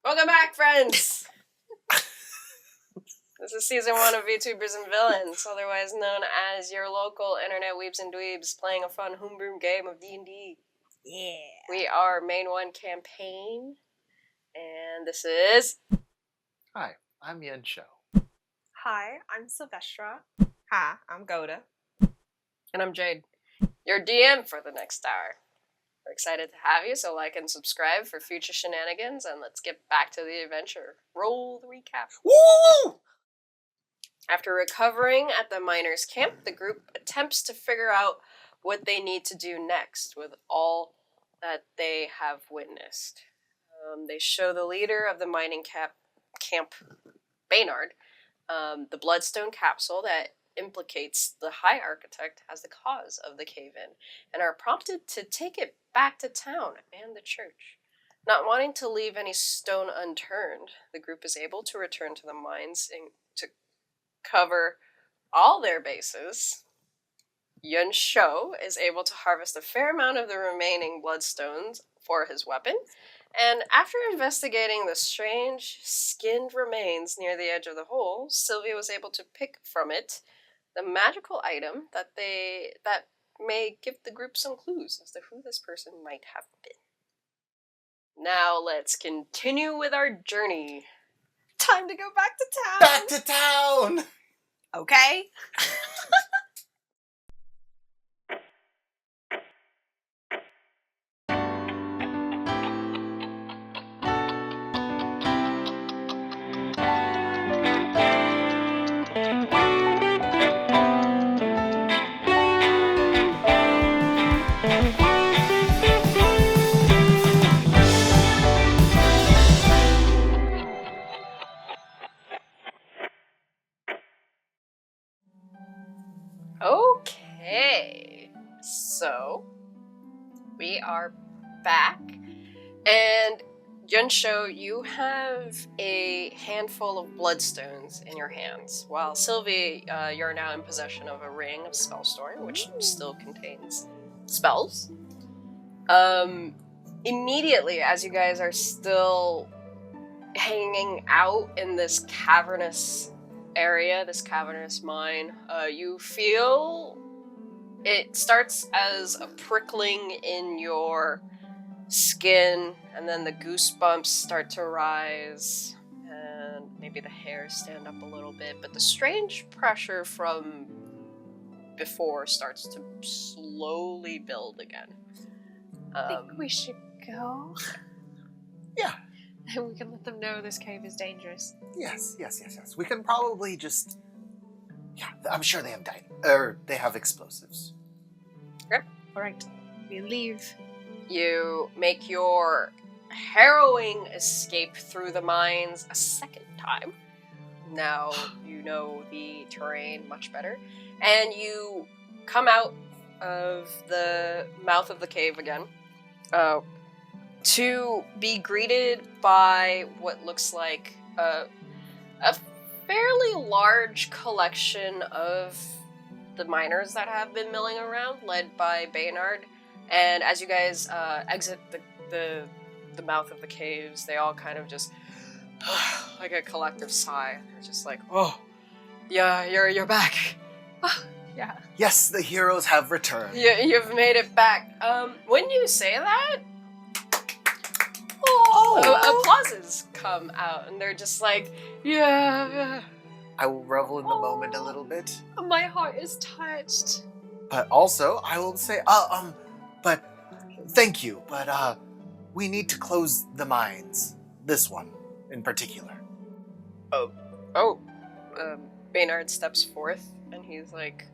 Welcome back, friends! This is season 1 of VTubers and Villains, otherwise known as your local internet weebs and dweebs playing a fun homebrewed game of D&D. Yeah. We are Main 1 campaign, and this is... Hi, I'm Yen Shou. Hi, I'm Sylvestra. Hi, I'm Goda. And I'm Jade, your DM for the next hour. We're excited to have you, so like and subscribe for future shenanigans, and let's get back to the adventure. Roll the recap. Woo! After recovering at the miners' camp, the group attempts to figure out what they need to do next with all that they have witnessed. They show the leader of the mining camp, Baynard, the bloodstone capsule that implicates the High Architect as the cause of the cave-in, and are prompted to take it back to town and the church. Not wanting to leave any stone unturned, the group is able to return to the mines to cover all their bases. Yun Shou is able to harvest a fair amount of the remaining bloodstones for his weapon, and after investigating the strange skinned remains near the edge of the hole, Sylvia was able to pick from it the magical item that may give the group some clues as to who this person might have been. Now let's continue with our journey. Time to go back to town. Back to town! Okay. Okay, so we are back, and Yun Shou, you have a handful of bloodstones in your hands, while Sylvie, you're now in possession of a ring of spellstoring, which still contains spells. Immediately, as you guys are still hanging out in this cavernous area, this cavernous mine, you feel it starts as a prickling in your skin, and then the goosebumps start to rise, and maybe the hairs stand up a little bit, but the strange pressure from before starts to slowly build again. I think we should go. Yeah. And we can let them know this cave is dangerous. Yes. We can probably just... Yeah, I'm sure they have they have explosives. Okay. Alright, we leave. You make your harrowing escape through the mines a second time. Now you know the terrain much better. And you come out of the mouth of the cave again to be greeted by what looks like a fairly large collection of the miners that have been milling around, led by Baynard. And as you guys exit the mouth of the caves, they all kind of just like a collective sigh. They're just like, "Oh, yeah, you're back." Yeah. Yes, the heroes have returned. You've made it back. When you say that, applauses come out, and they're just like, yeah. I will revel in the moment a little bit. My heart is touched. But also, I will say, but thank you, but we need to close the mines. This one, in particular. Baynard steps forth, and he's like,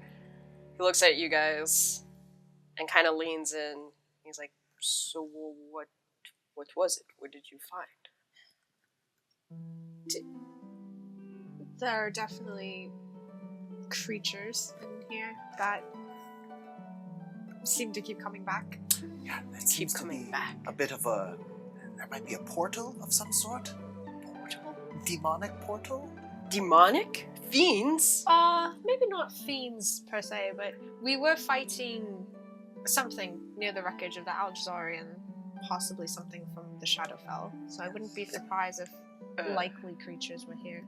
he looks at you guys, and kind of leans in. He's like, so what was it? What did you find? There are definitely creatures in here that seem to keep coming back. Yeah, that seems to be back. A bit of a... There might be a portal of some sort? Portal? Demonic portal? Demonic? Fiends? Maybe not fiends per se, but we were fighting something near the wreckage of the Algezarian possibly something from the Shadowfell. So I wouldn't be surprised if likely creatures were here.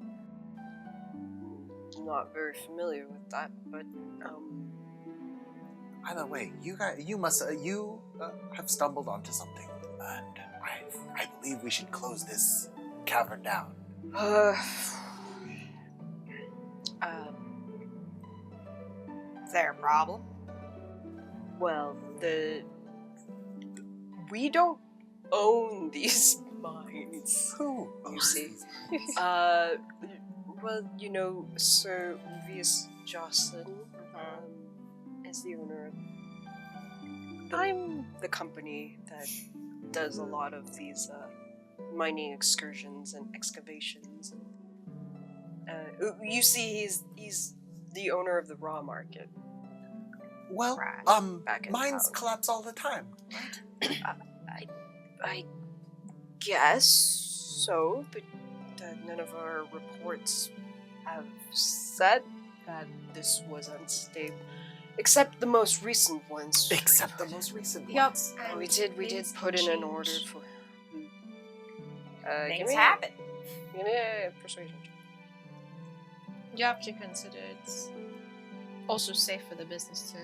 Not very familiar with that, but Either way, you have stumbled onto something, and I believe we should close this cavern down. Is there a problem? Well, we don't own these mines. Who? You see. Well, you know, Sir Vius Jocelyn is the owner of the company that does a lot of these mining excursions and excavations. You see, he's the owner of the raw market. Well, Right. Back in mines town. collapse all the time, right? I guess so, but none of our reports have said that this was unstable, except the most recent ones. Except the most recent Yup. ones. We did put in an order for. Things happen. Give me a persuasion check. You have to consider it's also safe for the business to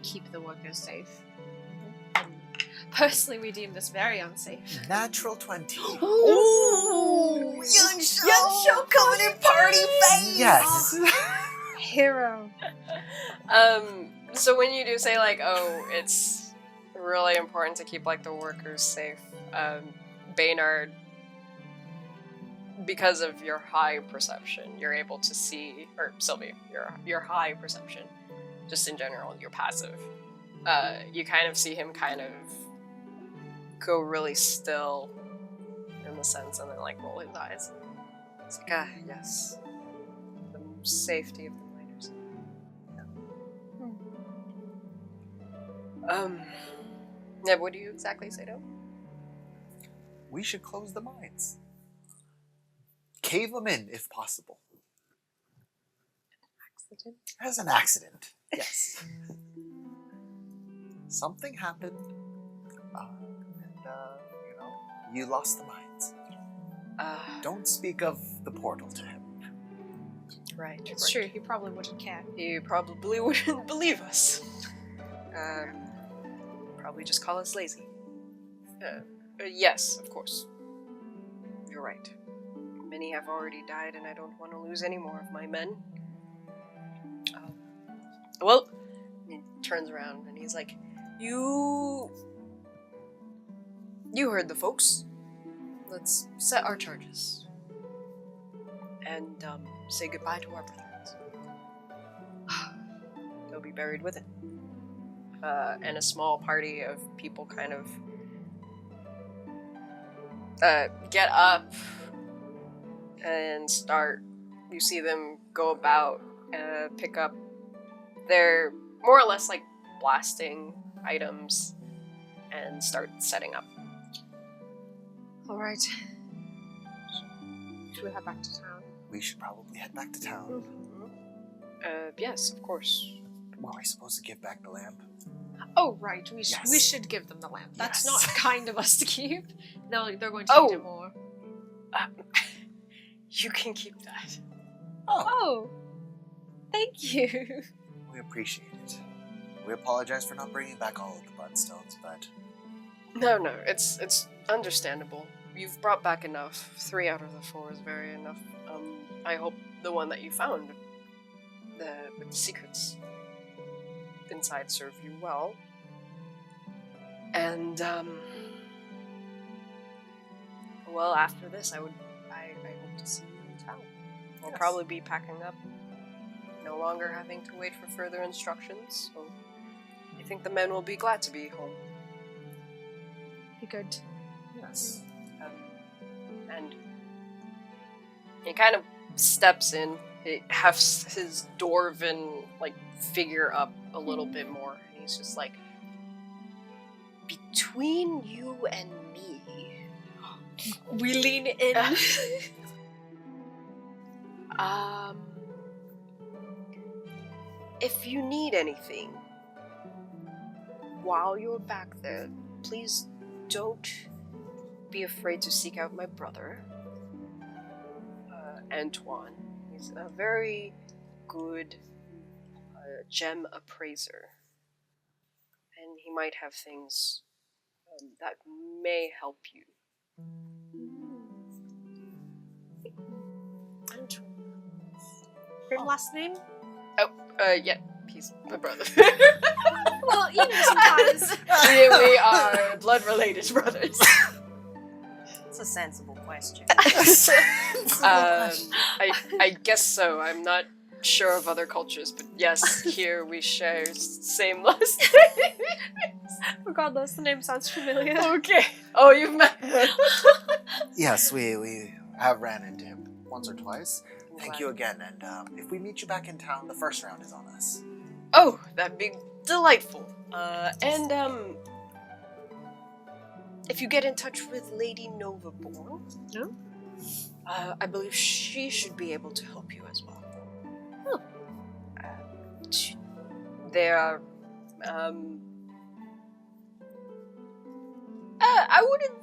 keep the workers safe. And personally, we deem this very unsafe. Natural 20. Ooh, young show coming in party phase. Yes. Hero. So when you do say like, oh, it's really important to keep like the workers safe, Baynard, because of your high perception, you're able to see, or Sylvie, your high perception, just in general, you're passive. You kind of see him kind of go really still in the sense, and then like roll his eyes. It's like, yes, the safety of the miners. Yeah, what do you exactly say to him? We should close the mines. Cave them in, if possible. Accident. As an accident, yes. Something happened, you lost the mines. Don't speak of the portal to him. Right. It's true, he probably wouldn't care. He probably wouldn't believe us. Probably just call us lazy. Yes, of course. You're right. Many have already died, and I don't want to lose any more of my men. Well, he turns around and he's like, You heard the folks. Let's set our charges. And say goodbye to our brothers. They'll be buried with it. And a small party of people kind of get up and start. You see them go about, pick up their more or less like blasting items and start setting up. Alright. Should we head back to town? We should probably head back to town. Yes, of course. Were we supposed to give back the lamp? Oh, right. We Yes. should give them the lamp. That's Yes. not kind of us to keep. No, they're going to need it more. You can keep that. Oh, thank you. We appreciate it. We apologize for not bringing back all of the bloodstones, but No, it's understandable. You've brought back enough. 3 out of the 4 is very enough. I hope the one that you found, with the secrets inside, serve you well. And well, after this, I hope to see you in town. We'll Yes. probably be packing up, no longer having to wait for further instructions. So I think the men will be glad to be home. Be good. yes. And he kind of steps in. He hefts his dwarven figure up a little bit more, and he's just like, between you and me, We lean in. If you need anything while you're back there, please don't be afraid to seek out my brother, Antoine. He's a very good gem appraiser. And he might have things that may help you. Your last name? Yeah, he's my brother. Well, you know, sometimes. we are blood-related brothers. It's a sensible question. I guess so. I'm not sure of other cultures, but yes, here we share same last name. Regardless, the name sounds familiar. Okay. Oh, you've met him. Yes, we have ran into him once or twice. Thank you again, and if we meet you back in town, the first round is on us. Oh, that'd be delightful. And if you get in touch with Lady Novaborn, No? I believe she should be able to help you as well. Oh. There are, I wouldn't.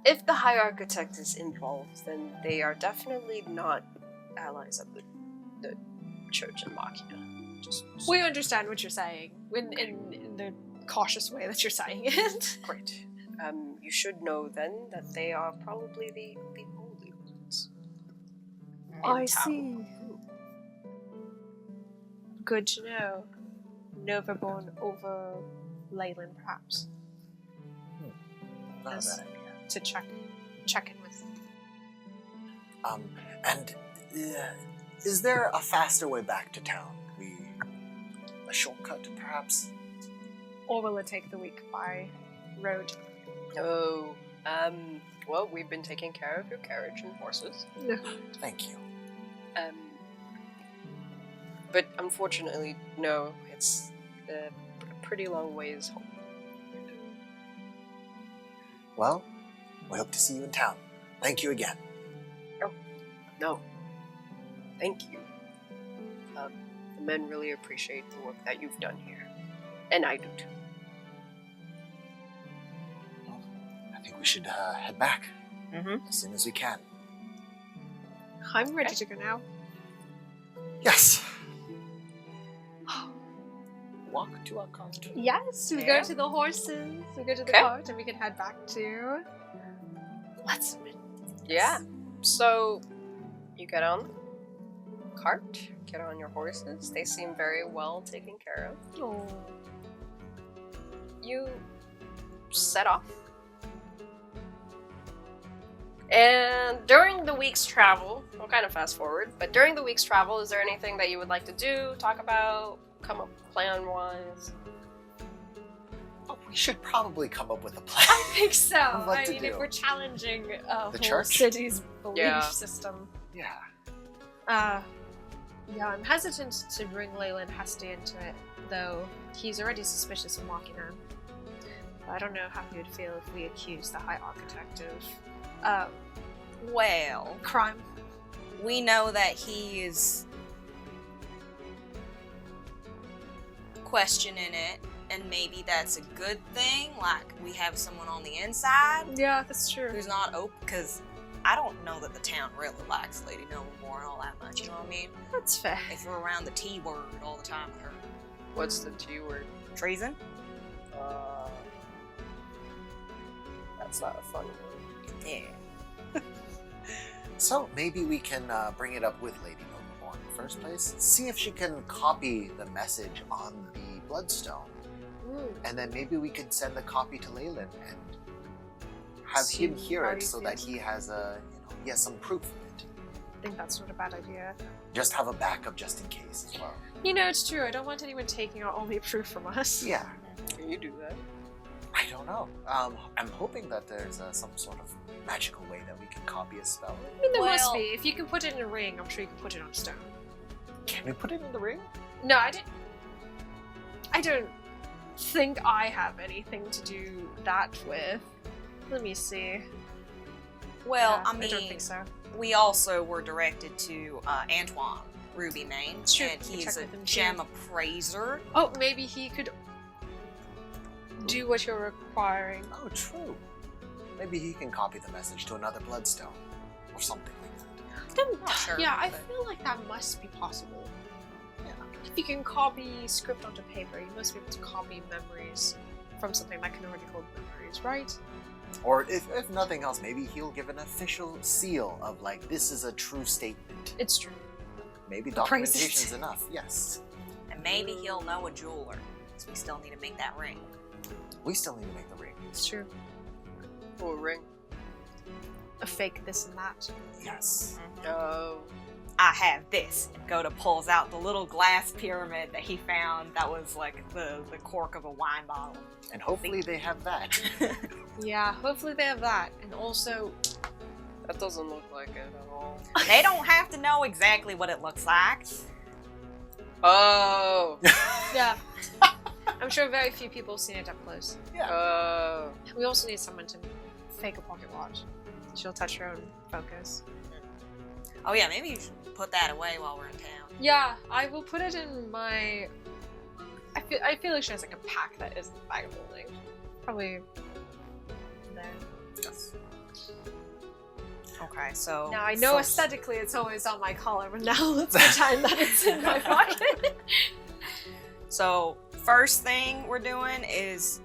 If the High Architect is involved, then they are definitely not allies of the Church in Machina. We understand what you're saying in the cautious way that you're saying it. Great. You should know then that they are probably the only ones. I see. Good to know. Novaborn over Leyland, perhaps. Not a Yes. bad idea. To check in with. And is there a faster way back to town? A shortcut, perhaps? Or will it take the week by road? Oh, well, we've been taking care of your carriage and horses. Thank you. But unfortunately, no, it's a pretty long ways home. Well, we hope to see you in town. Thank you again. No, thank you. The men really appreciate the work that you've done here. And I do too. I think we should head back Mm-hmm. as soon as we can. I'm ready to go now. Yes. Walk to our cart. Yes, we Yeah. go to the horses. We go to the Okay. cart, and we can head back to. Let's. Yeah. So, you get on the cart, get on your horses. They seem very well taken care of. Oh. You set off. And during the week's travel, we'll kind of fast forward, but during the week's travel, is there anything that you would like to do, talk about, come up plan-wise? Oh, we should probably come up with a plan. I think so. What I to mean, do? if we're challenging a whole church? city's belief Yeah. system. Yeah. Yeah, I'm hesitant to bring Leyland Hasty into it, though he's already suspicious of Machina. I don't know how he would feel if we accused the High Architect of, Well, crime. we know that he is questioning it, and maybe that's a good thing. Like, we have someone on the inside Yeah, that's true. who's not open, because I don't know that the town really likes Lady Novaborn all that much, you know what I mean? That's fair. If we're around the T word all the time with her. What's the T word? Treason? That's not a fun word. Yeah. So maybe we can bring it up with Lady Novaborn in the first place. See if she can copy the message on the bloodstone. And then maybe we could send the copy to Leyland and have See him hear how it he so that feels. he has he has some proof of it. I think that's not a bad idea. Just have a backup just in case as well. You know, it's true. I don't want anyone taking our only proof from us. Yeah. Can you do that? I don't know. I'm hoping that there's some sort of magical way that we can copy a spell. I mean, there must Well- be. If you can put it in a ring, I'm sure you can put it on stone. Can we put it in the ring? No, I don't think I have anything to do that with. Let me see. Well, Yeah, I mean, don't think so. we also were directed to Antoine Ruby Main, Sure, and we he check is a with him too. gem appraiser. Oh, maybe he could do what you're requiring. Oh, true. Maybe he can copy the message to another bloodstone. Or something like that. Then, Not sure, yeah, I but- feel like that must be possible. Yeah. If you can copy script onto paper, you must be able to copy memories from something that can already hold memories, right? Or if nothing else, maybe he'll give an official seal of like, this is a true statement. It's true. Maybe Praise it. documentation's enough, yes. And maybe he'll know a jeweler. Because we still need to make that ring. We still need to make the ring. It's true. Cool ring. A fake this and that. Yes. Oh. I have this. Goda pulls out the little glass pyramid that he found that was like the cork of a wine bottle. And hopefully they have that. Yeah, hopefully they have that. And also, That doesn't look like it at all. They don't have to know exactly what it looks like. Oh. yeah. I'm sure very few people have seen it up close. Oh. We also need someone to fake a pocket watch. She'll touch her own focus. Oh yeah, maybe you should put that away while we're in town. Yeah, I will put it in my... I feel like she has like a pack that isn't a bag of holding. Probably there. Yes. Okay, so Now I know First- aesthetically it's always on my collar, but now let's pretend that it's in my pocket. So first thing we're doing is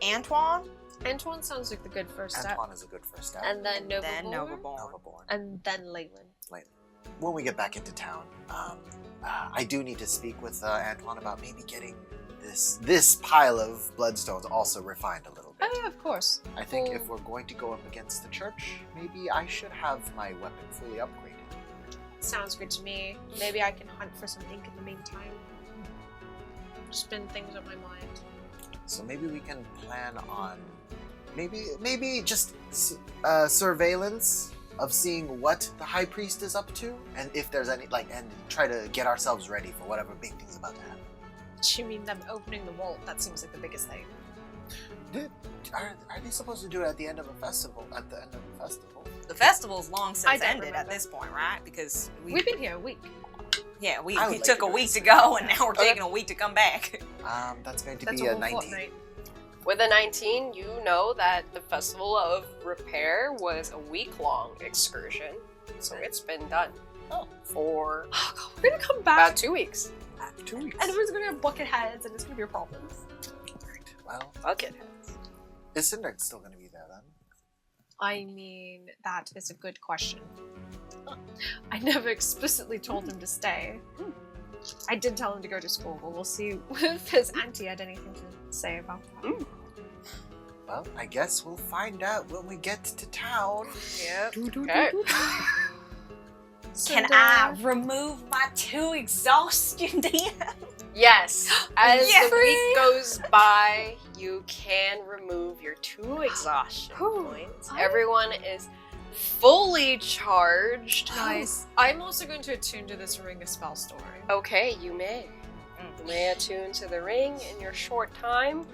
Antoine, Antoine sounds like the good first step. Antoine is a good first step. And then Nova then Born, Novaborn. Novaborn. and then Leyland. When we get back into town, I do need to speak with Antoine about maybe getting this pile of bloodstones also refined a little bit. Oh yeah, of course. I think if we're going to go up against the church, maybe I should have my weapon fully upgraded. Sounds good to me. Maybe I can hunt for some ink in the meantime. Spin things on my mind. So maybe we can plan on maybe just surveillance of seeing what the high priest is up to, and if there's any and try to get ourselves ready for whatever big thing's about to happen. You mean them opening the vault? That seems like the biggest thing. Are they supposed to do it at the end of a festival? At the end of a festival? The festival's long I since don't ended at remember. this point, right? Because We've been here a week. yeah, we I would like took to a do week this. to go, and now we're Okay. taking a week to come back. That's going to That's be a a whole 19. fortnight. With a 19, you know that the Festival of Repair was a week-long excursion. So it's been done for Oh god, we're gonna come back about 2 weeks. 2 weeks. and everyone's gonna have bucket heads and it's gonna be a problem. Right. Well, Bucket heads. is Cinder still going to be there then? I mean, that is a good question. I never explicitly told him to stay. I did tell him to go to school, but we'll see if his auntie had anything to say about that. Well, I guess we'll find out when we get to town. Yep. Doo-doo-doo-doo. Okay. Can I remove my 2 exhaustion DM? Yes. As Yes. the week goes by, you can remove your 2 exhaustion points. Everyone is fully charged. Nice. I'm also going to attune to this ring of spell story. Okay, you may. You may attune to the ring in your short time,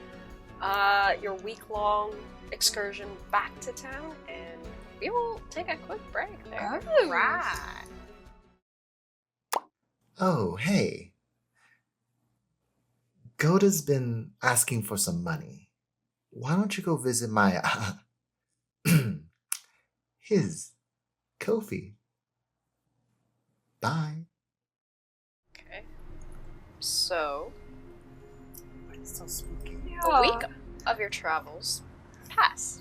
your week-long excursion back to town, and we will take a quick break there. Right. Oh, hey. Goda's been asking for some money. Why don't you go visit my, his, Kofi? Bye. Okay. So, It's so spooky. a week of your travels pass.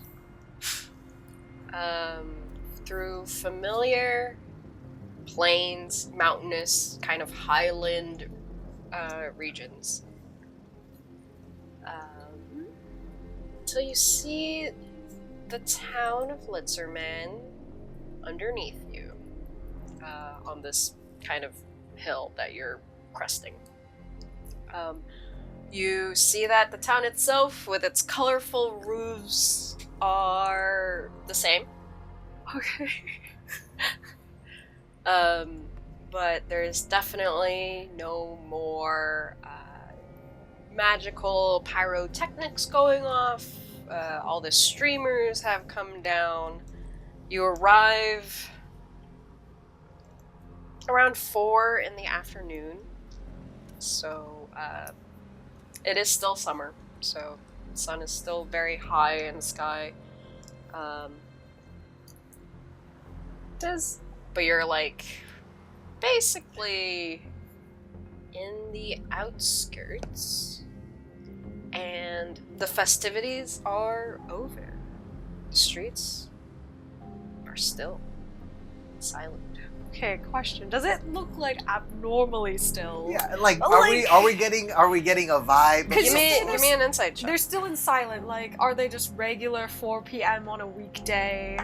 Through familiar plains, mountainous, kind of highland regions. Until you see the town of Letzter, Mann underneath you on this kind of hill that you're cresting. You see that the town itself, with its colorful roofs, are the same. Okay. But there's definitely no more magical pyrotechnics going off. All the streamers have come down. You arrive around 4 in the afternoon. So, it is still summer. So, The sun is still very high in the sky. But you're like basically in the outskirts, and the festivities are over. The streets are still silent. Okay, question. Does it look like abnormally still? Yeah, like Oh, are we getting a vibe? Could Give you me, see give this- me an insight check. They're still in silent. Like, are they just regular 4 p.m. on a weekday?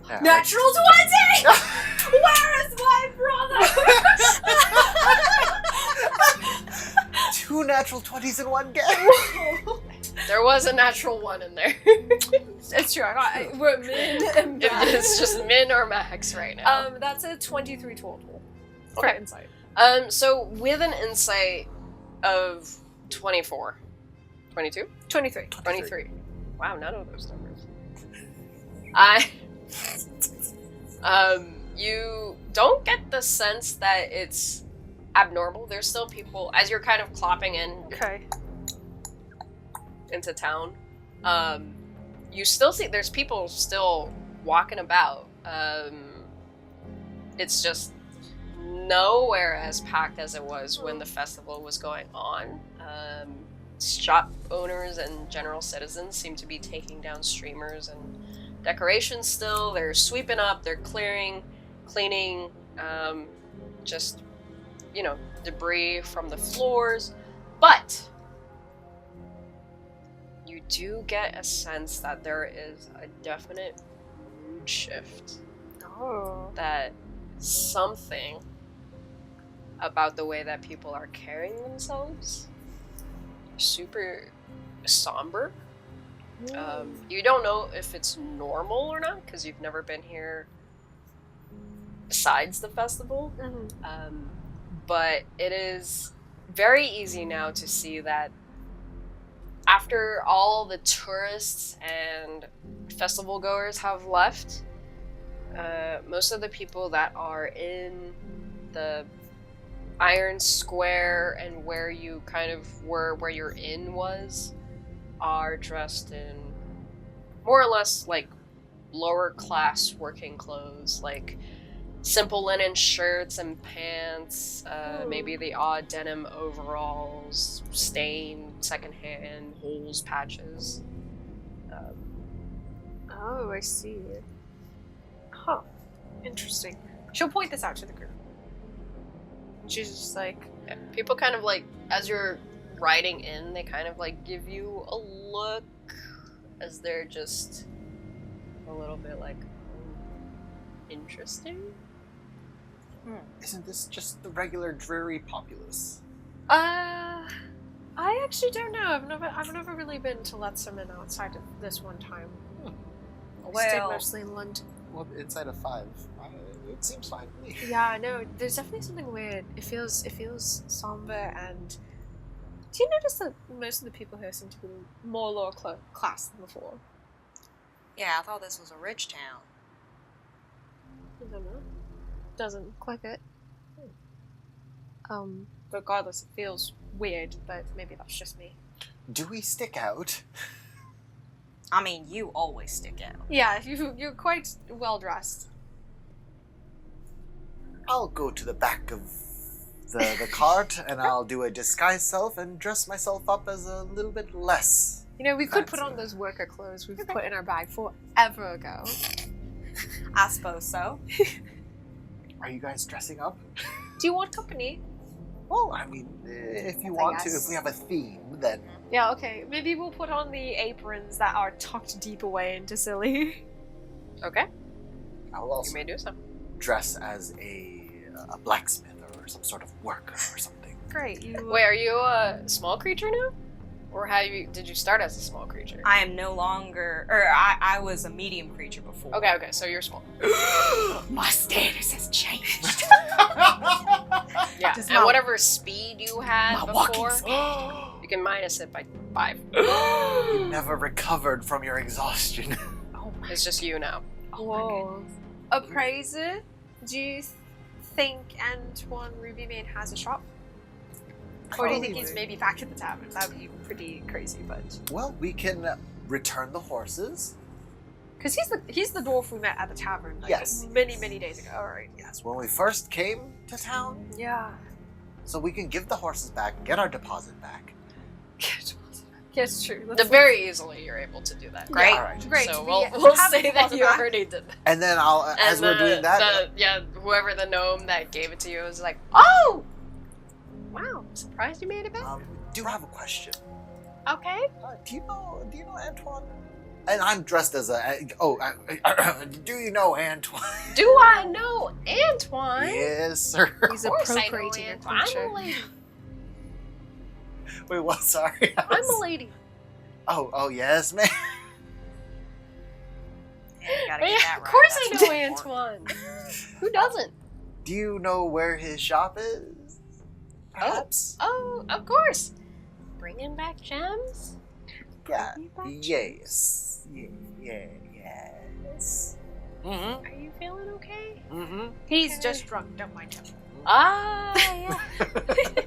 Yeah, Natural 20! Where is my brother? 2 natural 20s in one game. There was a natural 1 in there. It's true. We're min and max. It's just min or max right now. That's a 23 total. Okay. For insight. So with an insight of 24. 22? 23. 23. Wow, none of those numbers. You don't get the sense that it's abnormal. There's still people, as you're kind of clopping in Okay. into town, you still see there's people still walking about. It's just nowhere as packed as it was when the festival was going on. Shop owners and general citizens seem to be taking down streamers and decorations still. They're sweeping up, they're cleaning, just, debris from the floors. But you do get a sense that there is a definite mood shift. Oh. That something about the way that people are carrying themselves super somber. You don't know if it's normal or not because you've never been here besides the festival. Mm-hmm. But it is very easy now to see that after all the tourists and festival goers have left, most of the people that are in the Iron Square and where you kind of were, where your inn was, are dressed in more or less like lower class working clothes, like simple linen shirts and pants, maybe the odd denim overalls, stained, secondhand, holes, patches. Oh, I see. Huh. Interesting. She'll point this out to the group. She's just like, Yeah, people kind of like, as you're riding in, they kind of like give you a look as they're just a little bit like, interesting? Isn't this just the regular dreary populace? I actually don't know. I've never really been to Letzter outside of this one time. I stayed mostly in London. Well, inside of 5, it seems fine to me. Yeah, I know. There's definitely something weird. It feels somber, and do you notice that most of the people here seem to be more lower class than before? Yeah, I thought this was a rich town. I don't know. Doesn't click it. Regardless, it feels weird, but maybe that's just me. Do we stick out? I mean, you always stick out. Yeah, you're quite well dressed. I'll go to the back of the cart and I'll do a disguise self and dress myself up as a little bit less. You know, we could put Fancy. on those worker clothes we've put in our bag forever ago. I suppose so. Are you guys dressing up? Do you want company? Well, I mean, if you want to, guess. if we have a theme, then Yeah, okay. Maybe we'll put on the aprons that are tucked deep away into Silly. Okay, I'll you also may do so. dress as a blacksmith or some sort of worker or something. Great. You. Wait, are you a small creature now? Or did you start as a small creature? I am no longer, or I was a medium creature before. Okay, so you're small. My status has changed. Yeah, Does and my- whatever speed you had My walking before, speed. you can minus it by 5. You never recovered from your exhaustion. Oh my It's just you now. Whoa. Appraiser, do you think Antoine Ruby Main has a shop? Or do you think Probably. he's maybe back at the tavern? That would be pretty crazy, but Well, we can return the horses. because he's the dwarf we met at the tavern. Like, Yes. many days ago. All right. Yes, when we first came to town. Yeah. So we can give the horses back, get our deposit back. Yes, true. Very easily you're able to do that. Great. All right. Great. So we we'll have say the that deposit you back. already did that. And then as we're doing that, whoever the gnome that gave it to you was like, oh, wow, surprised you made it back. do have a question. Okay. Do you know Antoine? And I'm dressed as a. Do you know Antoine? Do I know Antoine? Yes, sir. He's Of course I know appropriating your Antoine. I'm culture. a lady. Wait, what? Sorry. I'm a lady. Oh, yes, man. Yeah, you gotta get Yeah, that of right. course That's I know important. Antoine. Who doesn't? Do you know where his shop is? Perhaps. Oh, of course. Bringing back gems? Yeah. Bringing back gems? Yes. Yes. Mm-hmm. Are you feeling okay? Mm-hmm. He's Okay. just drunk. Don't mind him. Ah, yeah.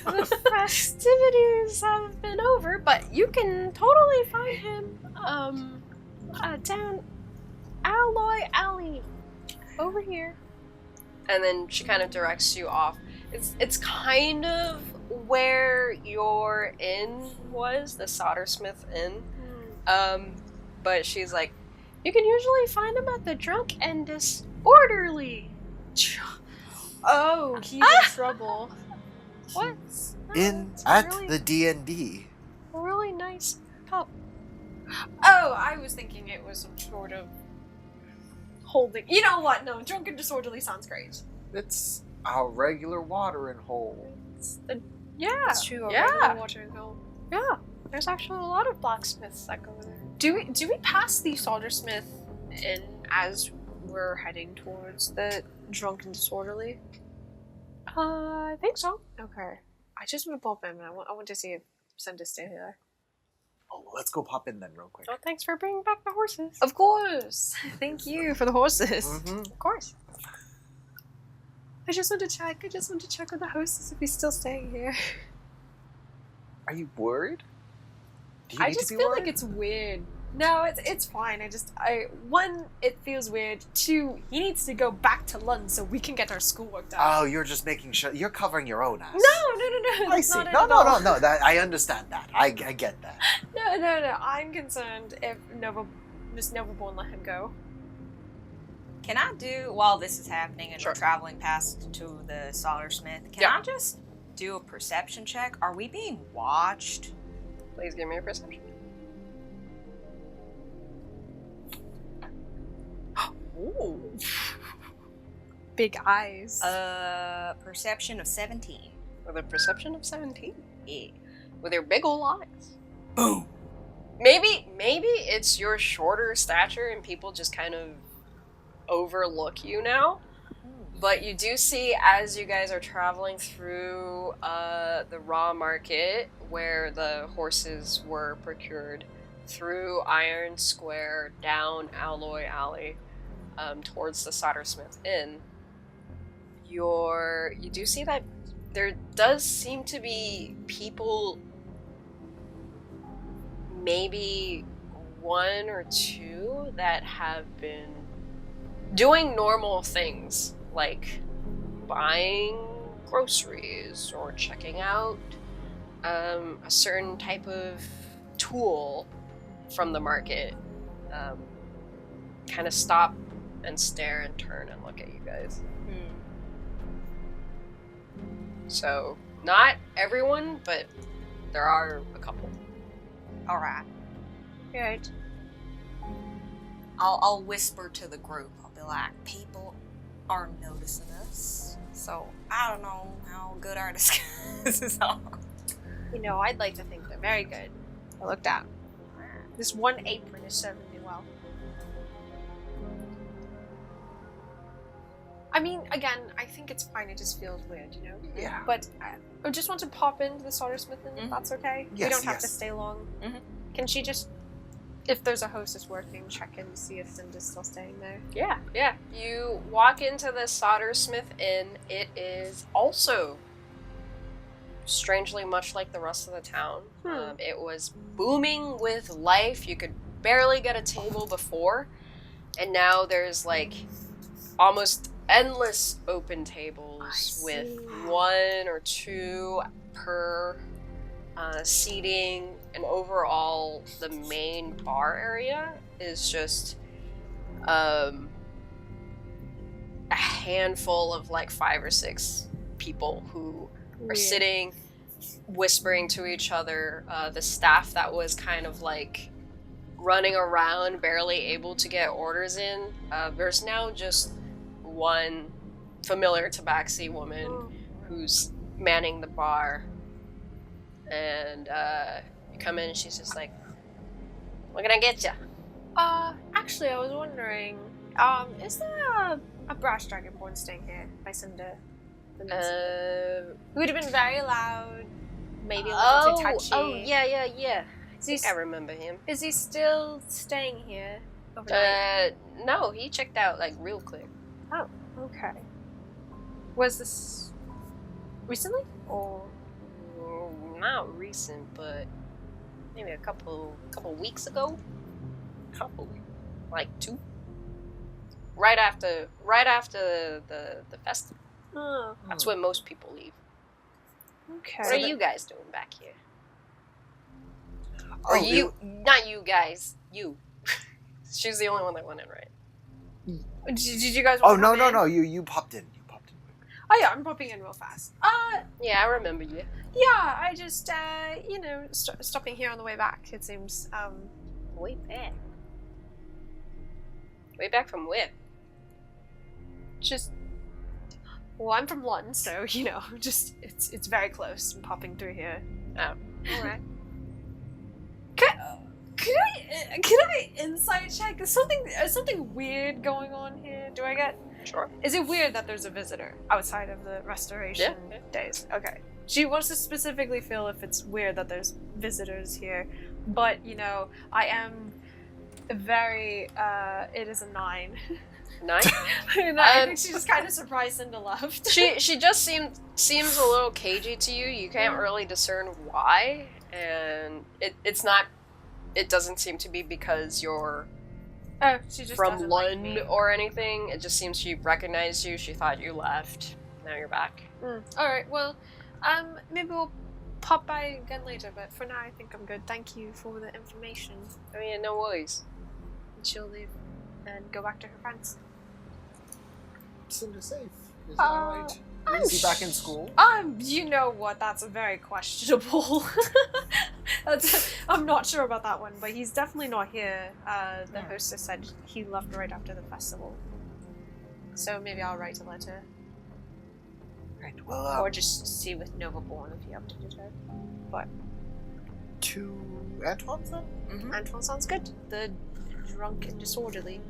The festivities have been over, but you can totally find him down Alloy Alley over here. And then she kind of directs you off. It's kind of where your inn was, the Soldersmith Inn. But she's like, you can usually find him at the Drunk and Disorderly. Oh, he's in trouble. What? It's At really, the D&D. a really nice pub. Oh, I was thinking it was some sort of holding. You know what? No, drunk and disorderly sounds great. It's our regular watering hole. Yeah, That's true. Yeah, Watering hole. yeah. There's actually a lot of blacksmiths that go there. Do we pass the Soldersmith Inn as we're heading towards the drunk and disorderly? I think so. Okay. I just want to pop in. I want to see if Cinder's still here. Oh, let's go pop in then real quick. Well, thanks for bringing back the horses. Of course. Thank you for the horses. Mm-hmm. Of course. I just want to check. I just want to check on the horses if he's still staying here. Are you worried? Do you I need just to be feel worried? like it's weird. No, it's fine. One, it feels weird. Two, he needs to go back to London so we can get our schoolwork done. Oh, you're just making sure you're covering your own ass. No. I it's see. not No, at all. no. That I understand that. I get that. No. I'm concerned if Miss Novaborn let him go. Can I do, while this is happening and Sure. we're traveling past to the Soldersmith, can Yeah. I just do a perception check? Are we being watched? Please give me a perception. Ooh. Big eyes. Perception of 17. With a perception of 17. Yeah. With your big ol' eyes. Boom. Maybe it's your shorter stature and people just kind of overlook you now. But you do see, as you guys are traveling through the raw market where the horses were procured, through Iron Square, down Alloy Alley, towards the Soldersmith Inn, you do see that there does seem to be people, maybe one or two, that have been doing normal things like buying groceries or checking out a certain type of tool from the market, kind of stop and stare and turn and look at you guys. So, not everyone, but there are a couple. Alright. Good. I'll whisper to the group. I'll be like, people are noticing us. So, I don't know how good our disguises are. You know, I'd like to think they're very good. I looked down. This one apron is serving me well. I mean, again, I think it's fine. It just feels weird, you know? Yeah. But I just want to pop into the Soldersmith Inn, if that's okay. We Yes, don't have to yes. stay long. Mhm. Can she just, if there's a hostess working, check in to see if Cinder's still staying there? Yeah. You walk into the Soldersmith Inn. It is also strangely much like the rest of the town. It was booming with life. You could barely get a table before, and now there's like almost endless open tables with 1 or 2 per seating, and overall the main bar area is just a handful of like 5 or 6 people who are sitting whispering to each other. The staff that was kind of like running around barely able to get orders in, there's now just one familiar tabaxi woman who's manning the bar, and you come in and she's just like, what can I get you? Actually, I was wondering, is there a brass dragonborn staying here by Cinder? It would have been very loud, maybe a little too touchy. Oh, yeah. I remember him. Is he still staying here overnight? No, he checked out like real quick. Oh, okay. Was this recently, or not recent, but maybe a couple weeks ago. Like 2. Right after the festival. Oh, That's when most people leave. okay. What are you guys doing back here? Or you? Not you guys. You. She's the only one that went in, right? Did you guys? Oh want to come in? no! You popped in. Oh yeah, I'm popping in real fast. Yeah, I remember you. Yeah, I just stopping here on the way back. It seems Way back. Way back from where? just. Well, I'm from London, so just it's very close. I'm popping through here. Oh, All right. Can I insight check? Is something weird going on here? Do I get? sure. Is it weird that there's a visitor outside of the restoration days? Okay. She wants to specifically feel if it's weird that there's visitors here, but I am very. It is a 9. 9? I think she just kind of surprised Cinda left. She just seems a little cagey to you. You can't really discern why, and it's not. It doesn't seem to be because you're she just from doesn't like Lund me. or anything. It just seems she recognized you. She thought you left. Now you're back. All right. Well, maybe we'll pop by again later. But for now, I think I'm good. Thank you for the information. I mean, no worries. And she'll leave and go back to her friends. Cinder safe. Is that right? Is he back in school? You know what? That's a very questionable. I'm not sure about that one, but he's definitely not here. The hostess said he left right after the festival. So maybe I'll write a letter. Right. Well, Or just see with Novaborn if you have to do that. But to Antoine's then? Antoine sounds good. The drunk and disorderly.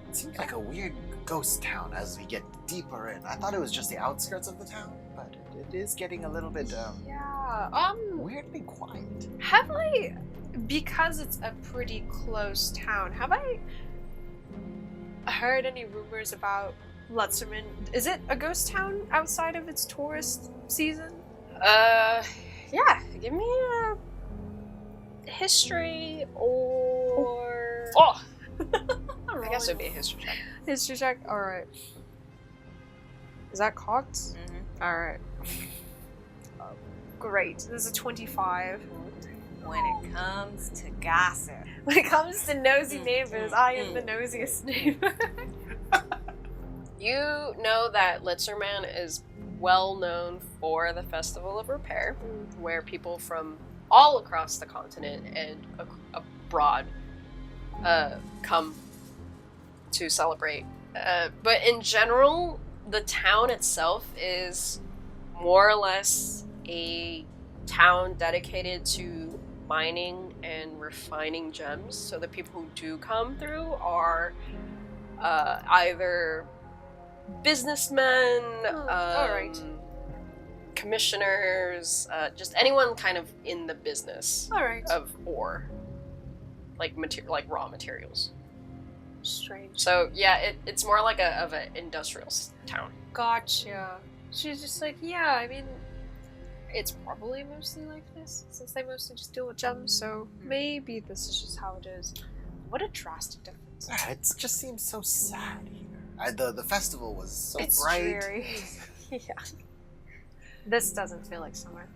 It seems like a weird ghost town as we get deeper in. I thought it was just the outskirts of the town, but it is getting a little bit Yeah. weirdly quiet. Have I, because it's a pretty close town, have I heard any rumors about Letzter? Is it a ghost town outside of its tourist season? Yeah. Give me a history or. Oh! I guess it'd be a history check. History check? Alright. Is that cocked? Mm-hmm. Alright. Great. This is a 25. When it comes to gossip. When it comes to nosy neighbors, I am the nosiest neighbor. You know that Letzter Man is well known for the Festival of Repair, where people from all across the continent and abroad come to celebrate. But in general, the town itself is more or less a town dedicated to mining and refining gems. So the people who do come through are either businessmen, Alright. commissioners, just anyone kind of in the business Alright. of ore, like raw materials. Strange. So yeah, it's more like of an industrial town. Gotcha. She's just like, yeah, I mean, it's probably mostly like this, since they mostly just deal with gems, so maybe this is just how it is. What a drastic difference. Yeah, it just seems so sad here. The festival was so It's bright. dreary. Yeah. This doesn't feel like summer.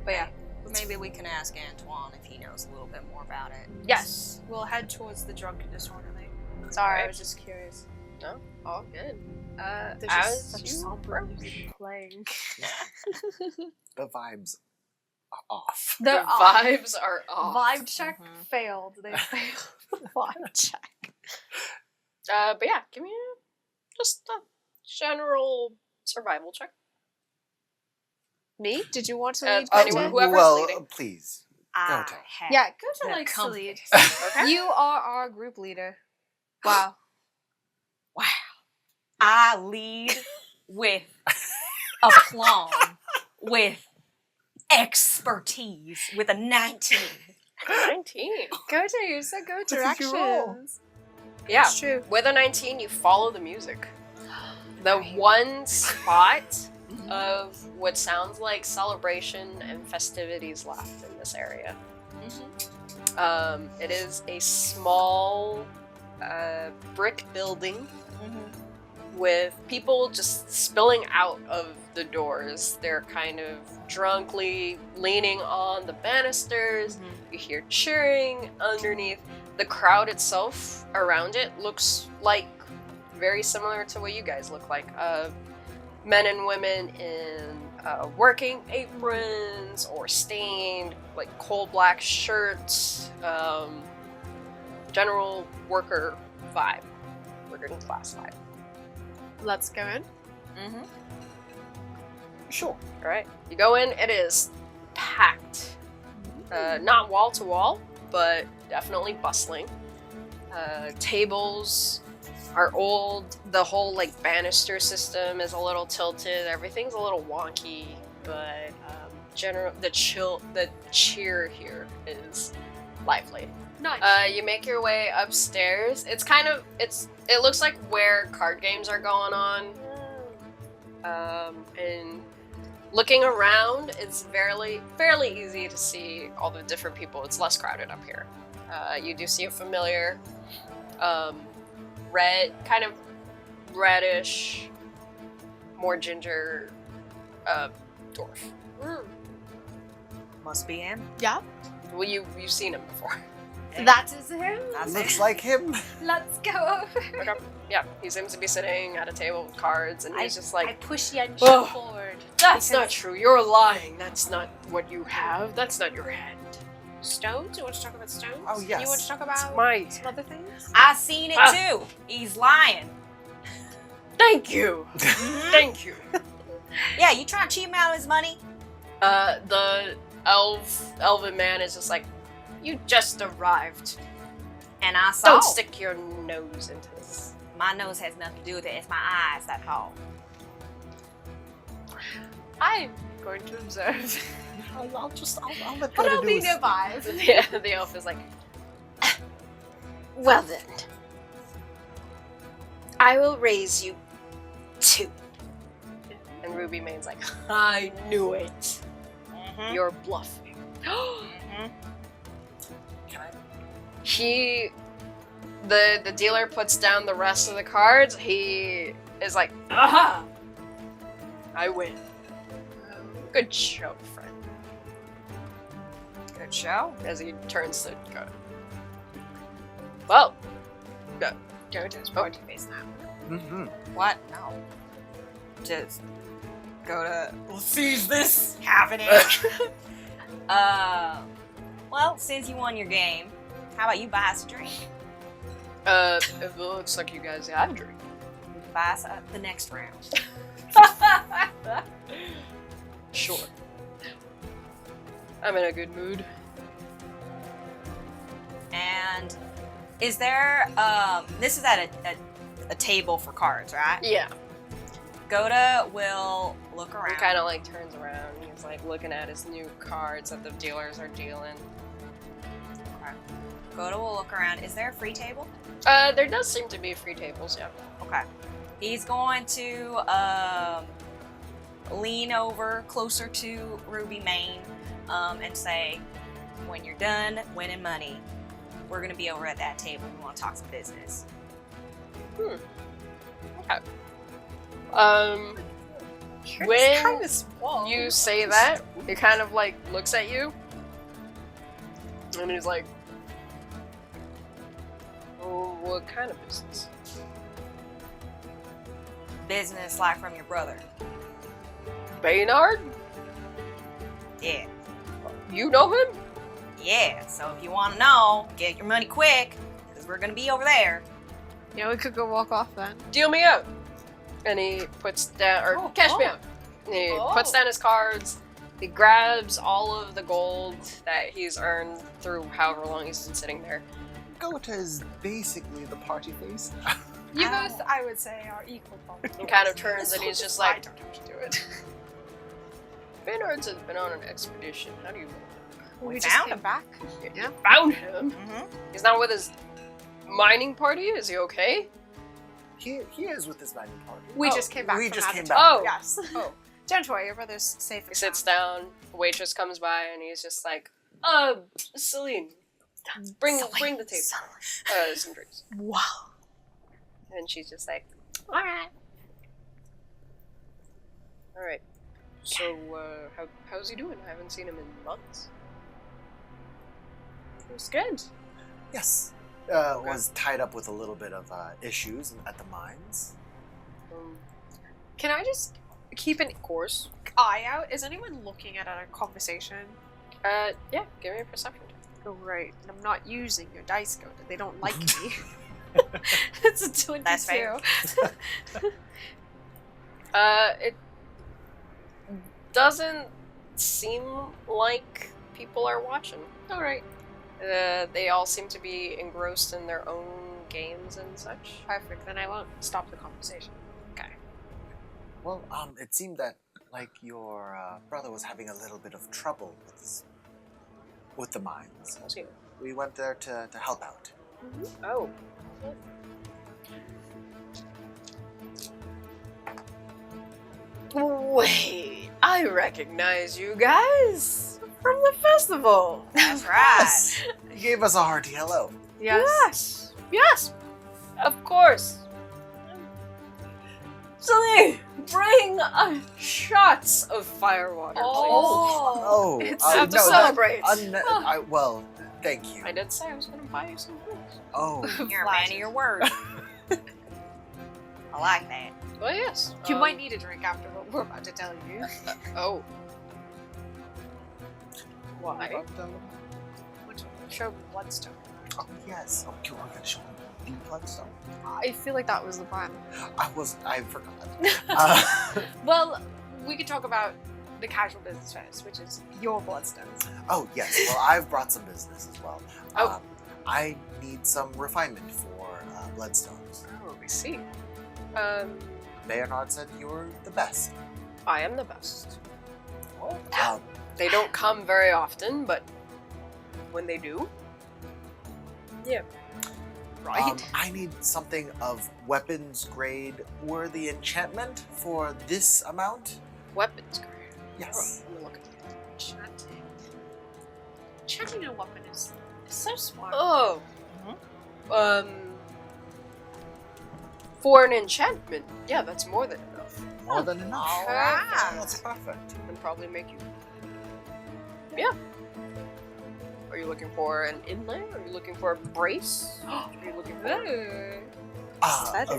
But yeah. Maybe we can ask Antoine if he knows a little bit more about it. Yes, we'll head towards the drunk and disorderly. Sorry, I Alright. was just curious. No, all good. There's As just such you somber approach. music playing. The vibes are off. The They're vibes are off. Vibe check Mhm. failed. They failed the vibe check. But yeah, give me just a general survival check. Me? Did you want to Uh, lead? anyone Goto? who- whoever's well, leading. please. I Goto. have Yeah, Goto the likes to lead. Okay. You are our group leader. Wow. Wow. I lead with aplomb, with expertise, with a 19. 19. Goto, you're so good What did you roll? directions. Yeah. It's true. With a 19, you follow the music. The one spot of what sounds like celebration and festivities left in this area. It is a small brick building with people just spilling out of the doors. They're kind of drunkly leaning on the banisters. You hear cheering underneath. The crowd itself around it looks like very similar to what you guys look like. Men and women in working aprons or stained, like coal black shirts. General worker vibe, working class vibe. Let's go in. Sure. All right, you go in. It is packed, not wall to wall, but definitely bustling. Tables are old. The whole like banister system is a little tilted. Everything's a little wonky, but the cheer here is lively. Nice. You make your way upstairs. It looks like where card games are going on. And looking around, it's fairly easy to see all the different people. It's less crowded up here. You do see a familiar, kind of reddish, more ginger, dwarf. Must be him. Yeah. Well, you've seen him before. That is him. That's Looks it. like him. Let's go over. Okay. Yeah, he seems to be sitting at a table with cards, and he's just I like, push Yanshin Oh. forward. "That's not true. You're lying. That's not what you have. That's not your hand." Stones? You want to talk about stones? Oh, yes. You want to talk about My some other things? I seen it too. He's lying. thank you, thank you. Yeah, you trying to cheat him out of his money? The elven man is just like, "You just arrived. And I saw. Don't stick your nose into this." My nose has nothing to do with it. It's my eyes that all. I'm going to observe. I'll let But Goto I'll do be his- nearby. The elf is like, "Well then, I will raise you 2." And Ruby Main's like, "I knew it. You're bluffing." Can I? The dealer puts down the rest of the cards. He is like, "Aha! I win. Good show, friend." Good show. As he turns to go. Well, go to his pointy face now. Mm-hmm. What? No. Just go to. We'll seize this happening. Well, since you won your game, how about you buy us a drink? It looks like you guys have a drink. You can buy us the next round. Sure. I'm in a good mood. And is there? This is at a table for cards, right? Yeah. Goda will look He around. kind of like turns around. He's like looking at his new cards that the dealers are dealing. Okay. Goda will look around. Is there a free table? There does seem to be free tables, yeah. Okay. He's going to lean over closer to Ruby Main and say, when you're done winning money, we're gonna be over at that table. We want to talk some business. Okay. You're When kind of small. you say that, he kind of like looks at you, and he's like, "Oh, what kind of business?" Business like from your brother. Baynard? Yeah. You know him? Yeah, so if you want to know, get your money quick, because we're going to be over there. Yeah, we could go walk off then. Deal me out. And he puts down, or cash me out. And he puts down his cards. He grabs all of the gold that he's earned through however long he's been sitting there. Gota is basically the party face. You both, I would say, are equal. And kind of turns and he's just I like, don't have to do it. Baynard's has been on an expedition. How do you know? We just found came him. back. You found him? Mm-hmm. He's not with his mining party? Is he okay? He is with his mining party. We Oh, just came back. we from just out came of back. town. Oh. Yes. Oh. Don't worry, your brother's safe. He sits down, the waitress comes by, and he's just like, Celine, bring the table. Some drinks. Wow. And she's just like, alright. Alright. So, how's he doing? I haven't seen him in months. It was good. Yes. Was tied up with a little bit of issues at the mines. Can I just keep an Course. eye out? Is anyone looking at our conversation? Yeah, give me a perception. Oh, right. And I'm not using your dice code. They don't like me. It's a 22. That's fair. It doesn't seem like people are watching. All right. They all seem to be engrossed in their own games and such. Perfect. Then I won't stop the conversation. Okay. Well, it seemed that like your brother was having a little bit of trouble with the mines. How's he? We went there to help out. Oh. Wait, I recognize you guys from the festival. That's right. He gave us a hearty hello. Yes, yes, of course. Celine, bring shots of firewater, Oh, It's no, time to that- celebrate. well, thank you. please. I did say I was going to buy you some drinks. Oh, You're a man of your word. I like that. Well, yes. You might need a drink after what we're about to tell you. Oh. Why? Show bloodstone. oh yes. Oh, you are going to show him the bloodstone. I feel like that was the plan. I forgot. Well, we could talk about the casual business first, which is your bloodstones. Oh yes. Well, I've brought some business as well. Oh. I need some refinement for bloodstones. Oh, I see. Baynard said you were the best. I am the best. Well, They don't come very often, but when they do, yeah. Right? I need something of weapons grade worthy enchantment for this amount. Weapons grade. Yes. Let me look at that. Enchanting. Enchanting a weapon is so smart. Oh. For an enchantment, yeah, that's more than enough. More than enough. All right. That's perfect. And probably make you. Yeah. Are you looking for an inlay? Are you looking for a brace? What are you looking for? Better.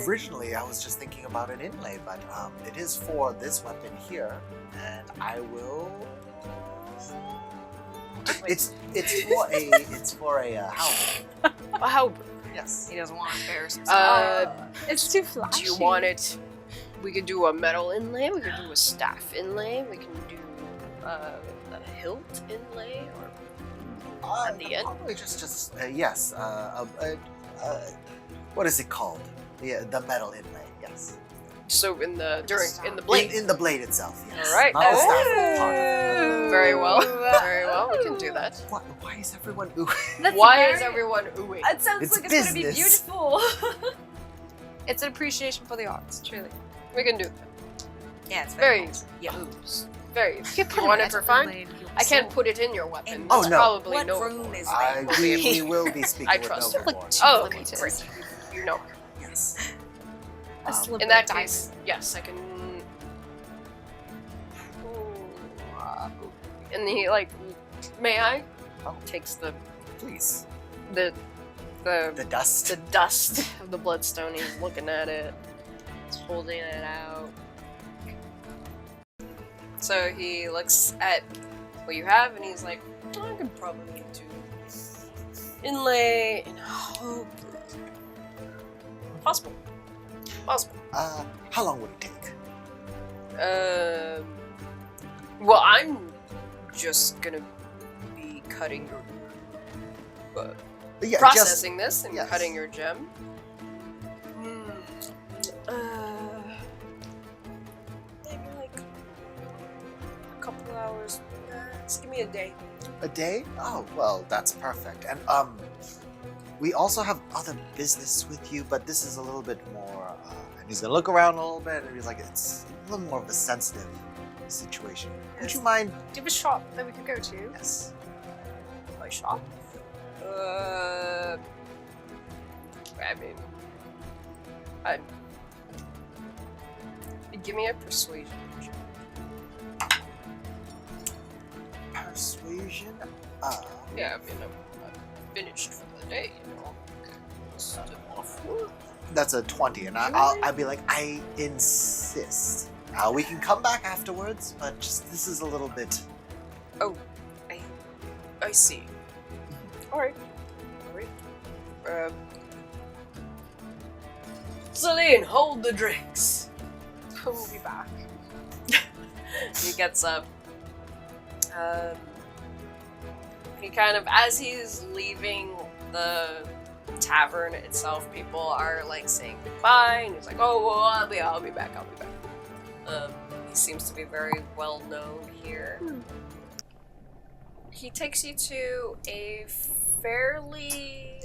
Originally, I was just thinking about an inlay, but it is for this weapon here, and I will. It's for a halberd. A halberd. Yes. He doesn't want to embarrass himself. It's too flashy. Do you want it? We could do a metal inlay. We could do a staff inlay. We can do a hilt inlay, or at the end. Probably just yes. What is it called? The metal inlay. Yes. So in the blade. In the blade itself. Yes. All right. Not the staff part of it. Very well. Very well. We can do that. Why is everyone oohing? That's Why very- is everyone oohing? It sounds It's like it's gonna be business. beautiful. It's an appreciation for the arts, truly. We can do that. Yeah, it's Very very easy. Yeah. Very You easy. put You a want it metal for fun? blade, you'll I can't see. put it in your weapon. And Oh, It's no. probably What no. room is I, that? we will be speaking I with trust her. Noble. Oh, okay, Millimeters. great. You know. Yes. A sliver In that of diamond. case, yes, I can. And he like, may I? Oh. Takes the Please. the The dust. the dust of the bloodstone. He's looking at it. He's holding it out. So he looks at what you have, and he's like, I could probably need to inlay and hope. Possible. Possible. How long would it take? Well, I'm just gonna be cutting your Yeah, processing this and yes. cutting your gem. Maybe like a couple hours. Just give me a day. A day? Oh, well, that's perfect. And we also have other business with you, but this is a little bit more. And he's gonna look around a little bit, and he's like, it's a little more of a sensitive situation. Would you mind? Do you have a shop that we could go to? Yes. My shop. I mean, give me a persuasion check. Persuasion. Yeah, I mean, I'm finished for the day, you know. Still off work. That's a 20, and I'll be like, I insist. We can come back afterwards, but just this is a little bit. I see. Alright. Celine, hold the drinks. We'll be back. He gets up. He kind of, as he's leaving the tavern itself, people are like saying goodbye, and he's like, "Oh, well, I'll be back. He seems to be very well known here. He takes you to a fairly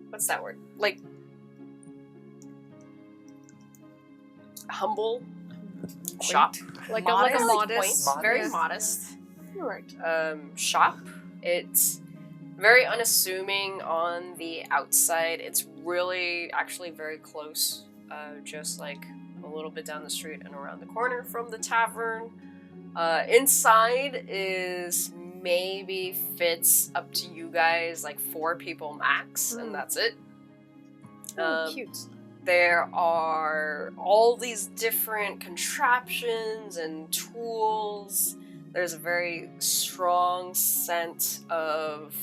what's that word? Like humble shop. Like Modest? a modest. Quaint, very Yes. modest You're right. shop. It's very unassuming on the outside. It's really actually very close, just like a little bit down the street and around the corner from the tavern. Inside is maybe fits up to you guys like 4 people max, and that's it. Cute. There are all these different contraptions and tools. There's a very strong scent of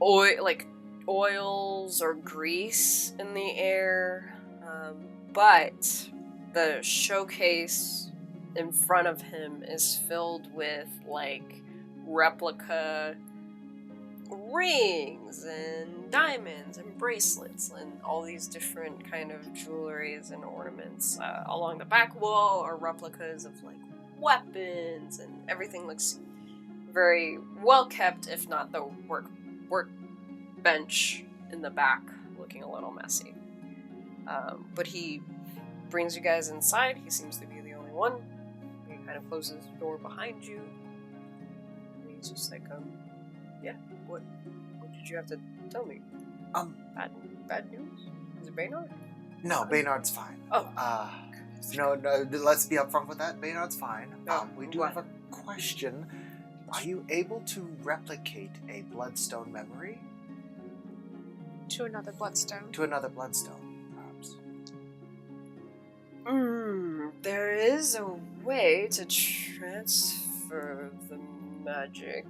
oils or grease in the air. But the showcase in front of him is filled with like replica rings and diamonds and bracelets and all these different kind of jewelries and ornaments. Along the back wall are replicas of like weapons, and everything looks very well kept, if not the workbench in the back looking a little messy. But he brings you guys inside. He seems to be the only one. He kind of closes the door behind you. And he's just like, yeah, what did you have to tell me? Bad news? Is it Baynard? No, Baynard's fine. Oh. No, let's be upfront with that. Baynard's fine. Oh, We do have a question. Are you able to replicate a bloodstone memory To another bloodstone. to another bloodstone, perhaps? There is a way to transfer the magic.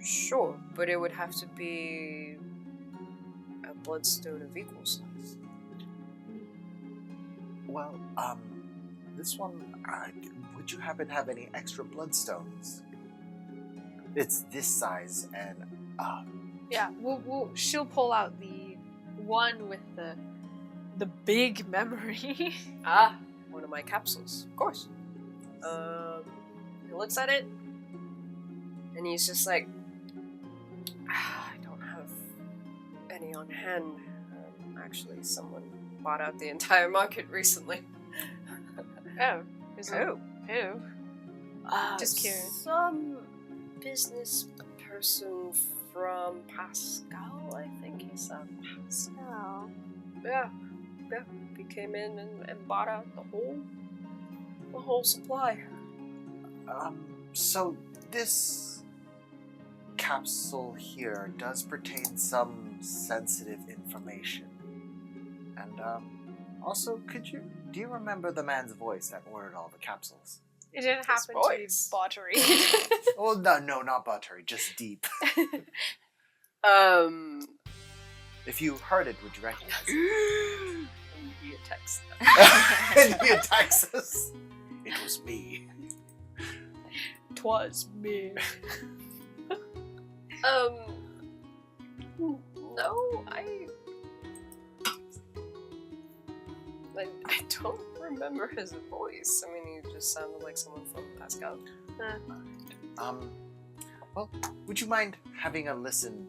Sure, but it would have to be a bloodstone of equal size. Well, this one, would you happen to have any extra bloodstones? It's this size, and Yeah, she'll pull out the one with the big memory. Ah, one of my capsules, of course. He looks at it. And he's just like, I don't have any on hand. Actually, someone bought out the entire market recently. Oh. Is it? Who? Who? Just curious. Some business person from Pascal, I think he said. Pascal. Yeah. He came in and bought out the whole supply. So this capsule here does pertain some sensitive information. And, also, do you remember the man's voice that ordered all the capsules? It didn't His happen to be voice. Buttery. Oh, no, not buttery, just deep. If you heard it, would you recognize it? Via text. And he attacks us. It was me. 'Twas me. No, I don't remember his voice. I mean, he just sounded like someone from Pascal. Well, would you mind having a listen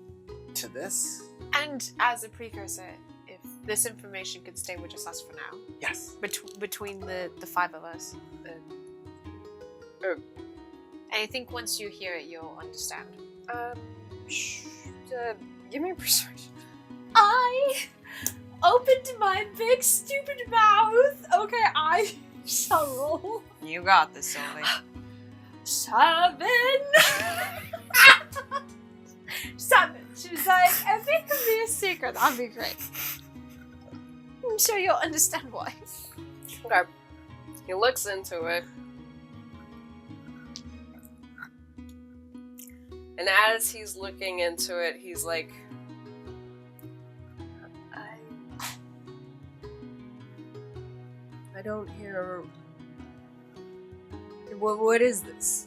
to this? And as a precursor, if this information could stay with just us for now, Yes. between the five of us. Oh. And I think once you hear it, you'll understand. Give me a persuasion. I opened my big stupid mouth. Okay, I shall roll. You got this, Sylvie. 7. 7. She was like, if it could be a secret, that'd be great. I'm sure you'll understand why. Okay. He looks into it. And as he's looking into it, he's like, I don't hear. What is this?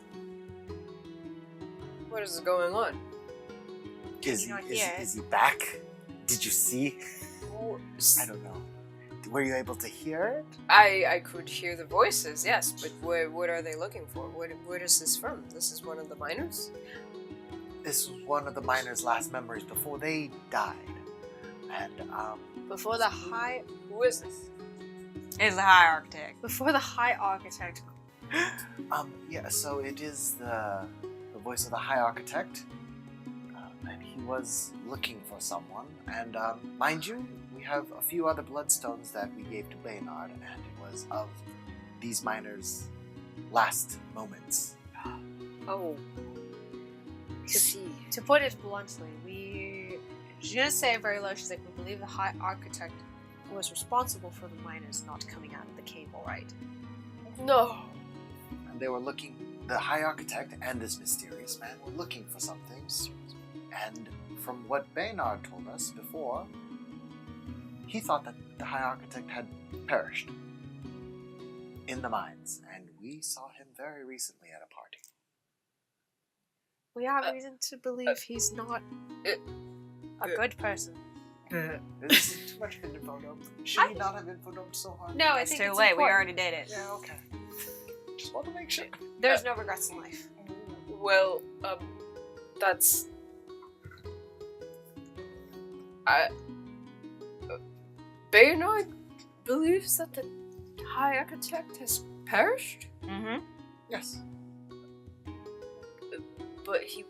What is going on? Is you not hear it? he back? Did you see? I don't know. Were you able to hear it? I could hear the voices, yes, but what are they looking for? What is this from? This is one of the miners? This was one of the miners' last memories before they died. And, Before the high... Who is this? It's the High Architect. Before the High Architect. yeah, so it is the voice of the High Architect. And he was looking for someone. And, mind you, we have a few other bloodstones that we gave to Baynard, and it was of these miners' last moments. Oh. To put it bluntly, je ne sais very low, she's like, we believe the High Architect was responsible for the miners not coming out of the cave, alright? No. And they were looking, the High Architect and this mysterious man were looking for something. And from what Baynard told us before, he thought that the High Architect had perished in the mines, and we saw him very recently at a party. We have reason to believe he's not a good person. This is too much info dump. Should we not have info dumped so hard? No, I It's think too it's late. We important. already did it. Yeah, okay. Just want to make sure. There's no regrets in life. Well, that's... Baynard believes that the High Architect has perished? Mm-hmm. Yes. But he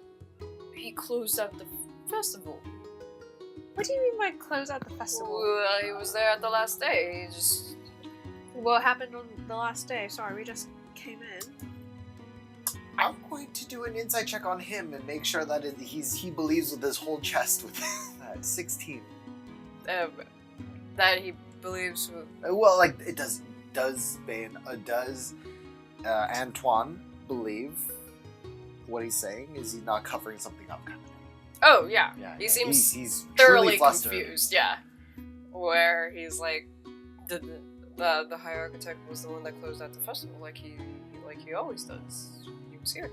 closed out the festival. What do you mean by close out the festival? Well, he was there at the last day. He just... What happened on the last day? Sorry, we just came in. I'm going to do an insight check on him and make sure that he believes with his whole chest with 16. That he believes with... Well, like, it does Antoine believe what he's saying? Is he not covering something up kind of thing? Oh, yeah. Yeah, He yeah. seems he's thoroughly truly flustered. confused, yeah. Where he's like, the High Architect was the one that closed out the festival, like he always does. He was here.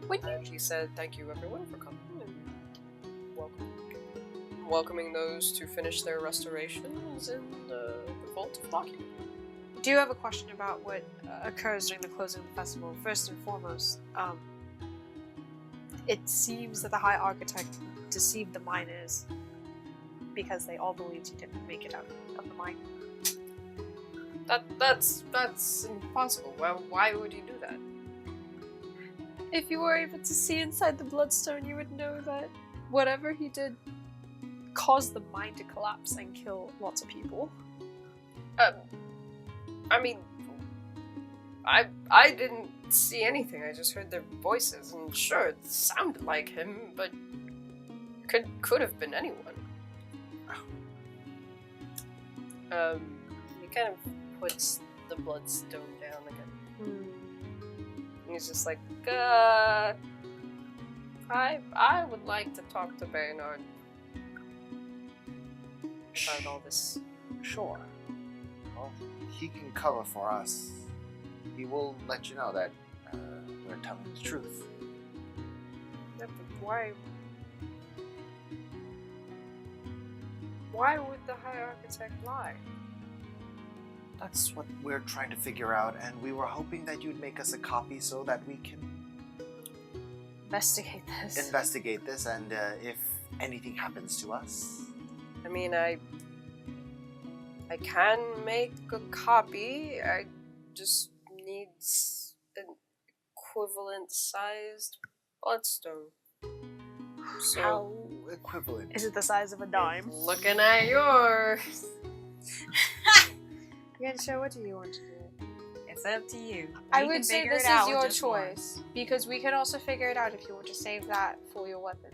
And he said, "Thank you, everyone, for coming and welcoming those to finish their restorations in the Vault of Lockheed." Do you have a question about what occurs during the closing of the festival? First and foremost, It seems that the High Architect deceived the miners because they all believed he didn't make it out of the mine. That's impossible. Why would he do that? If you were able to see inside the bloodstone, you would know that whatever he did caused the mine to collapse and kill lots of people. I mean, I didn't see anything. I just heard their voices, and sure, it sounded like him, but could have been anyone. He kind of puts the bloodstone down again. And he's just like, I would like to talk to Baynard about all this. Sure. Well, he can cover for us. He will let you know that we're telling the truth. Yeah, but why? Why would the High Architect lie? That's what we're trying to figure out, and we were hoping that you'd make us a copy so that we can Investigate this. investigate this, and if anything happens to us. I mean, I can make a copy. I just need an equivalent sized bloodstone. So, How equivalent? Is it the size of a dime? looking at yours. Yansha, what do you want to do? It's up to you. I We can would say figure this it out is with your just one. choice, because we can also figure it out if you want to save that for your weapon.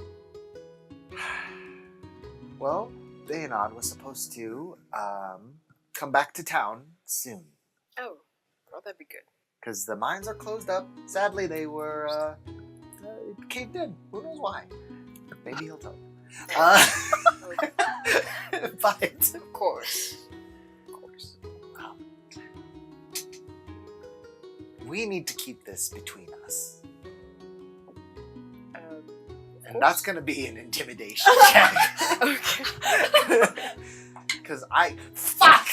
Well, Baynard was supposed to come back to town soon. Oh, well, that'd be good. Because the mines are closed up. Sadly, they were caved in. Who knows why? Maybe he'll tell you. But Of course. we need to keep this between us. And course. that's going to be an intimidation check. Okay. Because Fuck!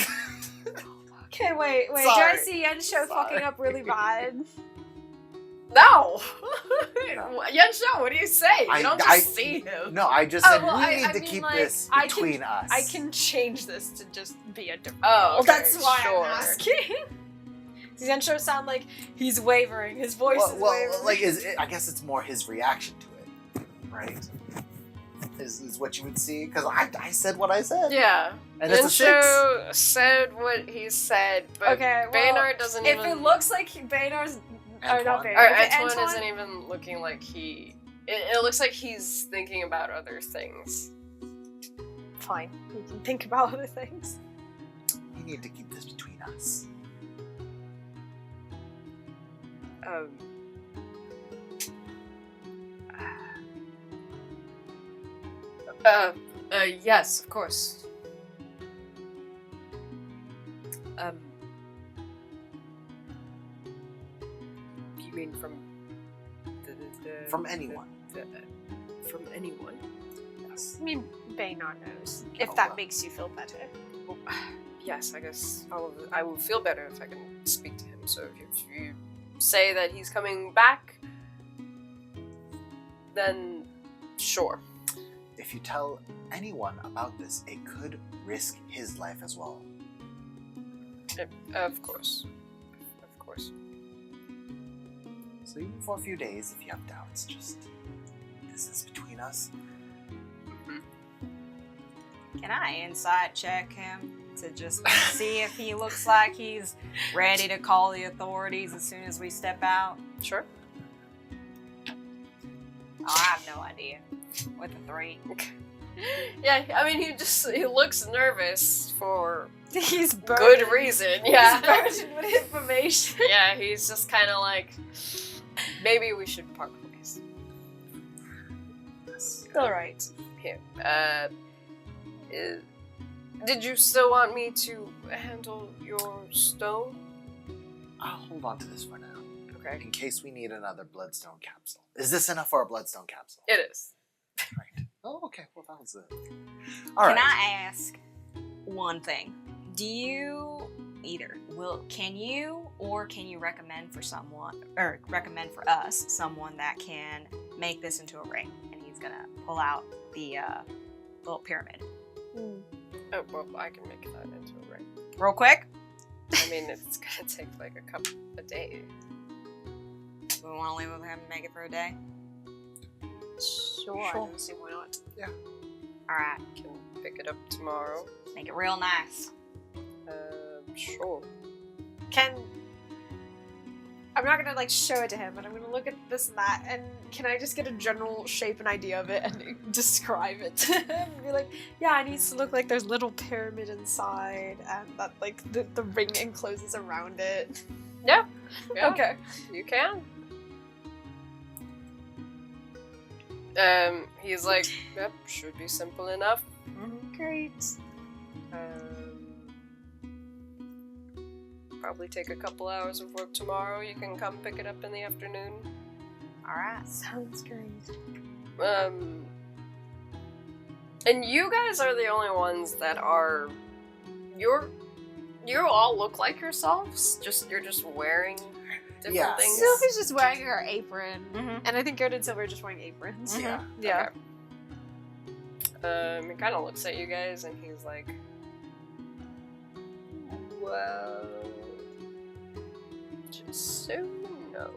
Okay, wait. Do Sorry. I see Yansha fucking up really bad? No! No. Yansha, what do you say? You don't just I- see him. No, I just Oh, said well, we I need to mean, keep like, this I can- between us. I can change this to just be a different. Oh, Well, okay, that's why sure. I'm asking. Does Yansha sound like he's wavering? His voice is wavering. like, I guess it's more his reaction to it, right? Is what you would see, because I said what I said. Yeah. And it's a 6. Yansha said what he said, but Okay, well, Baynard doesn't if even... it looks like Baynard's... Or not Antoine. Baynard. Or if Antoine isn't even looking like he... It looks like he's thinking about other things. Fine. We can think about other things. We need to keep this between us. Yes, of course. You mean from the From anyone. from anyone? Yes. I mean, Baynard knows. If Oh, that well. makes you feel better. Yes, I guess I will feel better if I can speak to him. So if you say that he's coming back, then sure. If you tell anyone about this, it could risk his life as well. Of course. Of course. So even for a few days, if you have doubts, just this is between us. Can I inside check him to just see if he looks like he's ready to call the authorities as soon as we step out? Sure. Oh, I have no idea. With a 3. Yeah, I mean he looks nervous for He's good reason. Yeah. He's burdened with information. Yeah, he's just kind of like, maybe we should part ways. Alright. Here. Did you still want me to handle your stone? I'll hold on to this for now, Okay. in case we need another bloodstone capsule. Is this enough for a bloodstone capsule? It is. Right. Oh, okay. Well, that was it. All right. Can I ask one thing? Do you can you recommend for someone, or recommend for us someone that can make this into a ring. And he's gonna pull out the little pyramid. Oh, well, I can make that into a ring. Real quick. I mean, it's gonna take like a day. We want to leave with him and make it for a day? Sure. I don't see why not. Alright. Can pick it up tomorrow. Make it real nice. Sure. I'm not gonna like show it to him, but I'm gonna look at this and that, and can I just get a general shape and idea of it and describe it to him? And be like, yeah, it needs to look like there's a little pyramid inside, and that like the ring encloses around it. Yeah. Okay. You can. He's like, yep, should be simple enough. Great. Probably take a couple hours of work tomorrow. You can come pick it up in the afternoon. Alright. Sounds great. And you guys are the only ones that are. You all look like yourselves. You're just wearing different Yes. things. Sylvie's just wearing her apron, Mhm. and I think Goat and Silver are just wearing aprons. Yeah. Yeah. He kind of looks at you guys and he's like, well, just so you know.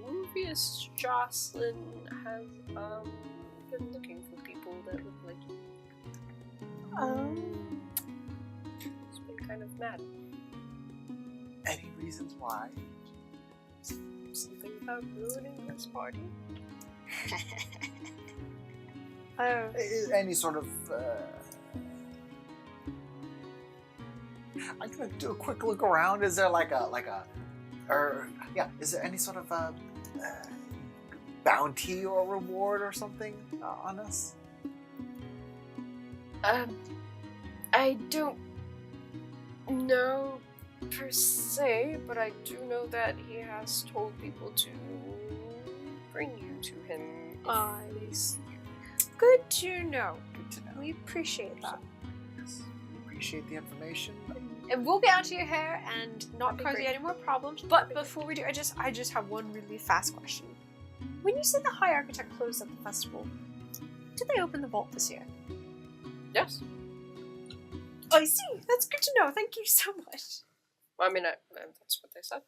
Rubius Jocelyn has been looking for people that look like you. It's been kind of mad. Any reasons why? Something about ruining this party. Oh. Any sort of. I'm gonna do a quick look around. Is there is there any sort of bounty or reward or something on us? I don't know per se, but I do know that he has told people to bring you to him. Good to know. Good to know. We appreciate that. Yes, we appreciate the information. And we'll get out of your hair and not That'd be cause you great. any more problems. But before we do, I just have one really fast question. When you said the High Architect closed at the festival, did they open the vault this year? Yes. I see. That's good to know. Thank you so much. Well, I mean, that's what they said.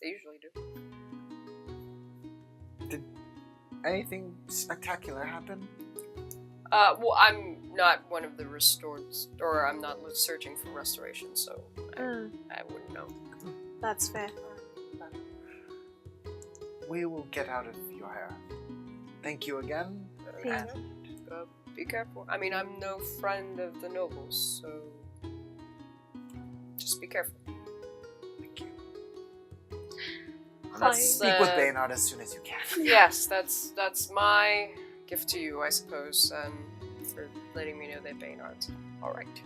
They usually do. Anything spectacular happen? Well, I'm not one of the restored, or I'm not searching for restoration, so I wouldn't know. That's fair. We will get out of your hair. Thank you again. Yeah. And be careful. I mean, I'm no friend of the nobles, so just be careful. Thank you. Let's, Speak with Baynard as soon as you can. Yes, that's my gift to you, I suppose, for letting me know that Baynard's alright.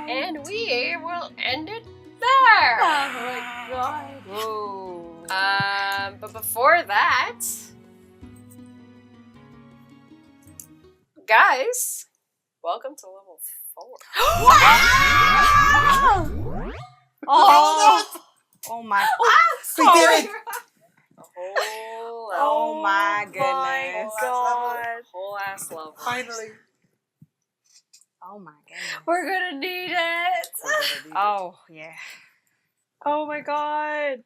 And we will end it there! Oh my god. Whoa. But before that, guys, welcome to level 4. Oh my. We did it! Oh my goodness. God. Whole ass level. Finally. Oh my goodness. We're gonna need it. Oh yeah. Oh my god.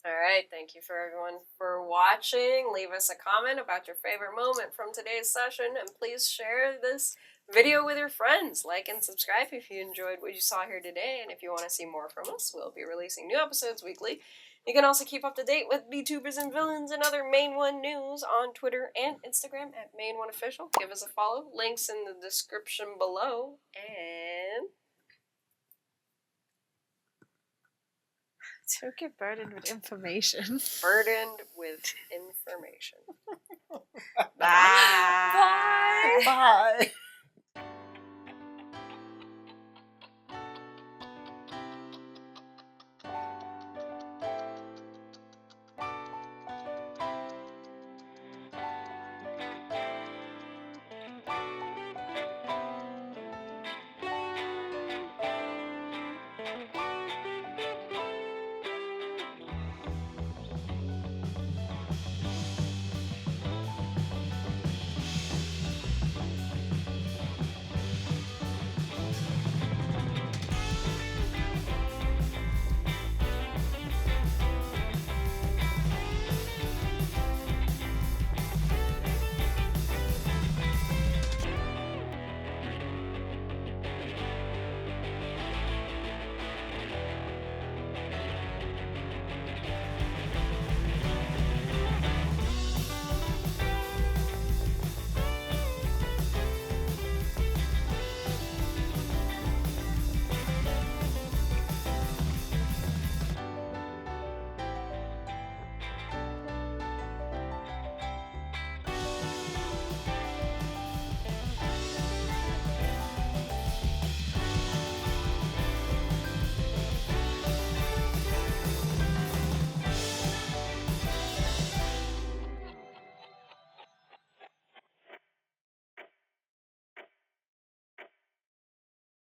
Alright, thank you for everyone for watching. Leave us a comment about your favorite moment from today's session, and please share this video with your friends. Like and subscribe if you enjoyed what you saw here today, and if you want to see more from us, we'll be releasing new episodes weekly. You can also keep up to date with VTubers and Villains and other Main One news on Twitter and Instagram at Main One Official. Give us a follow. Links in the description below. And Don't get burdened with information. burdened with information. Bye. Bye.